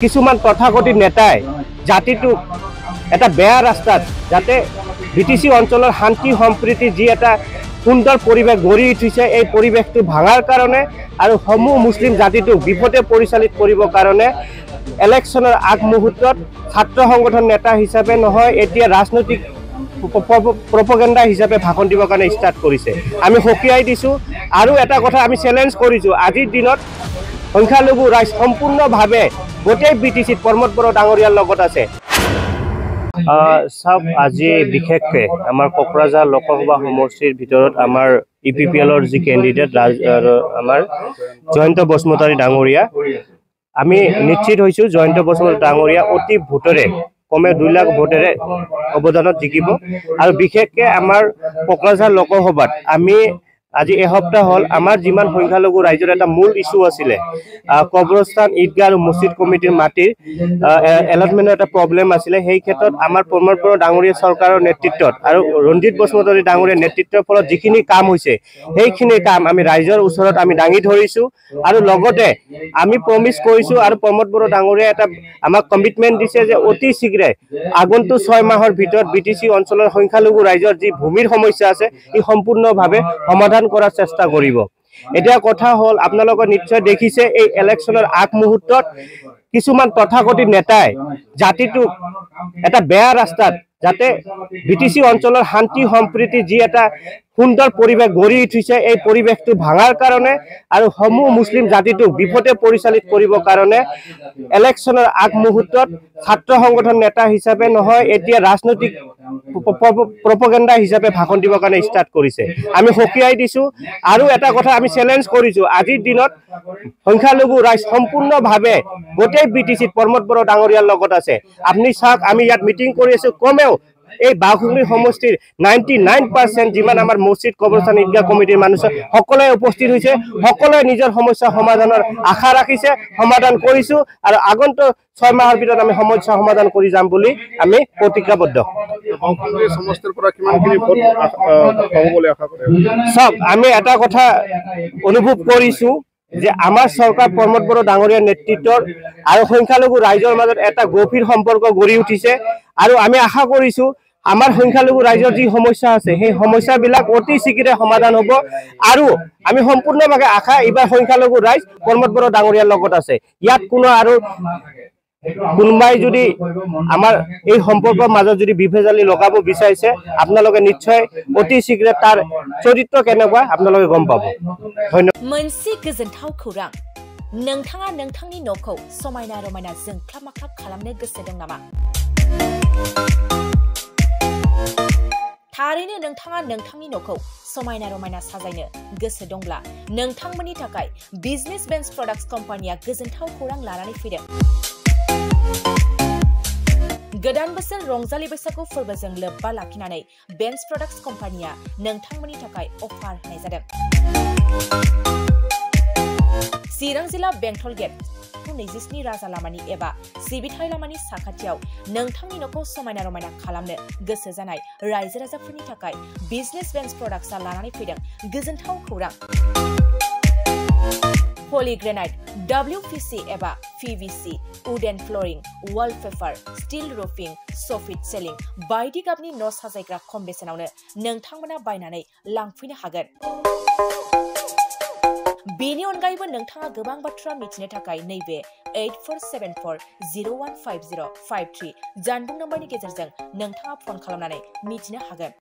কিছুমান তথাকথিত নেতাই জাতিটোক এটা বেয়া ৰাস্তাত যাতে বিটিসি অঞ্চলৰ শান্তি সম্প্ৰীতি যি এটা সুন্দৰ পৰিৱেশ গঢ়ি উঠিছে এই পৰিৱেশটো ভাঙাৰ কাৰণে আৰু সমূহ মুছলিম জাতিটোক বিপদে পৰিচালিত কৰিবৰ কাৰণে ইলেকশ্যনৰ আগমুহূৰ্তত ছাত্ৰ সংগঠন নেতা হিচাপে নহয় এতিয়া ৰাজনৈতিক প্ৰপগেণ্ডা হিচাপে ভাষণ দিবৰ কাৰণে ষ্টাৰ্ট কৰিছে। আমি সকীয়াই দিছোঁ আৰু এটা কথা আমি চেলেঞ্জ কৰিছোঁ, আজিৰ দিনত সংখ্যালঘু ৰাইজ সম্পূৰ্ণভাৱে গোটেই বিটিচিত প্ৰমোদ বড়ো ডাঙৰীয়াৰ লগত আছে। সব আজি বিশেষকৈ আমাৰ কোকৰাঝাৰ লোকসভা সমষ্টিৰ ভিতৰত আমাৰ ইপিপিএলৰ যি কেণ্ডিডেট আমাৰ জয়ন্ত বসুমতাৰী ডাঙৰীয়া, আমি নিশ্চিত হৈছোঁ জয়ন্ত বসুমতাৰী ডাঙৰীয়া অতি ভোটেৰে কমে 2 লাখ ভোটেৰে অৱদানত জিকিব। আৰু বিশেষকৈ আমাৰ কোকৰাঝাৰ লোকসভাত আমি আজি এসপ্তাহ হ'ল আমাৰ যিমান সংখ্যালঘু ৰাইজৰ এটা মূল ইস্যু আছিলে কবৰস্থান ঈদগাহ আৰু মছজিদ কমিটিৰ মাটিৰ এলটমেণ্টৰ এটা প্ৰব্লেম আছিলে। সেই ক্ষেত্ৰত আমাৰ প্ৰমোদ বড়ো ডাঙৰীয়া চৰকাৰৰ নেতৃত্বত আৰু ৰঞ্জিত বসুমতাৰী ডাঙৰীয়াৰ নেতৃত্বৰ ফলত যিখিনি কাম হৈছে সেইখিনি কাম আমি ৰাইজৰ ওচৰত আমি দাঙি ধৰিছোঁ আৰু লগতে আমি প্ৰমিছ কৰিছোঁ আৰু প্ৰমোদ বড়ো ডাঙৰীয়াই এটা আমাক কমিটমেণ্ট দিছে যে অতি শীঘ্ৰে আগন্তুক 6 মাহৰ ভিতৰত বিটিচি অঞ্চলৰ সংখ্যালঘু ৰাইজৰ যি ভূমিৰ সমস্যা আছে ই সম্পূৰ্ণভাৱে সমাধান কৰাৰ চেষ্টা কৰিব। এতিয়া কথা হ'ল আপোনালোকে নিশ্চয় দেখিছে এই ইলেকশ্যনৰ আগমুহূৰ্তত কিছুমান তথাকথিত নেতাই জাতিটোক এটা বেয়া ৰাস্তাত যাতে বিটিচি অঞ্চলৰ শান্তি সম্প্ৰীতি যি এটা সুন্দৰ পৰিৱেশ গঢ়ি উঠিছে এই পৰিৱেশটো ভাঙাৰ কাৰণে আৰু সমূহ মুছলিম জাতিটোক বিপদে পৰিচালিত কৰিবৰ কাৰণে ইলেকশ্যনৰ আগমুহূৰ্তত ছাত্ৰ সংগঠন নেতা হিচাপে নহয় এতিয়া ৰাজনৈতিক প্ৰপগেণ্ডা হিচাপে ভাষণ দিবৰ কাৰণে ষ্টাৰ্ট কৰিছে। আমি সকীয়াই দিছোঁ আৰু এটা কথা আমি চেলেঞ্জ কৰিছোঁ, আজিৰ দিনত সংখ্যালঘু ৰাইজ সম্পূৰ্ণভাৱে গোটেই বিটিচিত প্ৰমোদ বড়ো ডাঙৰীয়াৰ লগত আছে। আপুনি চাওক, আমি ইয়াত মিটিং কৰি আছোঁ, কমেও এই বাঘুগুৰি সমষ্টিৰ 99% যিমান আমাৰ মছজিদ কবৰস্থান ঈদগাহ কমিটিৰ মানুহ সকলোৱে উপস্থিত হৈছে, সকলোৱে নিজৰ সমস্যা সমাধানৰ আশা ৰাখিছে, সমাধান কৰিছোঁ আৰু আগন্তুক 6 মাহৰ ভিতৰত আমি সমস্যা সমাধান কৰি যাম বুলি আমি প্ৰতিজ্ঞাবদ্ধ। চাওক, আমি এটা কথা অনুভৱ কৰিছোঁ যে আমাৰ চৰকাৰ প্ৰমোদ বড়ো ডাঙৰীয়াৰ নেতৃত্বৰ আৰু সংখ্যালঘু ৰাইজৰ মাজত এটা গভীৰ সম্পৰ্ক গঢ়ি উঠিছে আৰু আমি আশা কৰিছোঁ আমাৰ সংখ্যালঘু ৰাইজৰ যি সমস্যা আছে সেই সমস্যাবিলাক অতি শীঘ্ৰে সমাধান হ'ব আৰু আমি সম্পূৰ্ণভাৱে আশা এইবাৰ সংখ্যালঘু ৰাইজ প্ৰমোদ বড়ো ডাঙৰীয়াৰ লগত আছে। ইয়াত কোনো আৰু কোনোবাই যদি আমাৰ এই সম্পৰ্কৰ মাজত যদি বিভেজালি লগাব বিচাৰিছে আপোনালোকে নিশ্চয় অতি শীঘ্ৰে তাৰ চৰিত্ৰ কেনেকুৱা আপোনালোকে গম পাব। ধন্যবাদ। मोनसे गोजोनथाव खौरां, नोंथाङा नोंथांनि न'खौ समायना रमायना जोंख्लाब माख्लाब खालामनो गोसो दं नामा? थारैनो नोंथाङा नोंथांनि न'खौ समायना रमायना साजायनो गोसो दंब्ला नोंथांमोननि थाखाय बिजनेस बेन्स प्रडाक्ट्स कम्पानिया गोजोनथाव खौरां लानानै फैदों। गोदान बोसोर रंजालि बैसागु फोरबोजों लोब्बा लाखिनानै बेन्स प्रडाक्ट्स कम्पानिया नोंथांमोननि थाखाय अफार होनाय जादों। चिरां जिल्ला बेंटल गेट 27 राजा लामानि एबा सिबिथाय लामानि साखाथियाव नोंथांनि न'खौ समायना रमायना खालामनो गोसो जानाय रायजो राजाफोरनि थाखाय बिजनेस बेन्स प्रडाक्ट्सआ लानानै फैदों गोजोनथाव खौरां। पलिग्रेनाइट, WPC एबा PVC, wooden flooring, wallpaper, steel roofing, soffit ceiling बायदि गाबनि न' साजायग्रा खम बेसेनावनो नोंथांमोना बायनानै लांफैनो हागोन। बेनि अनगायैबो नोंथाङा गोबां बाथ्रा मिथिनो थाखाय नैबे 8474015053 जानबुं नम्बरनि गेजेरजों नोंथाङा फन खालामनानै मिथिनो हागोन।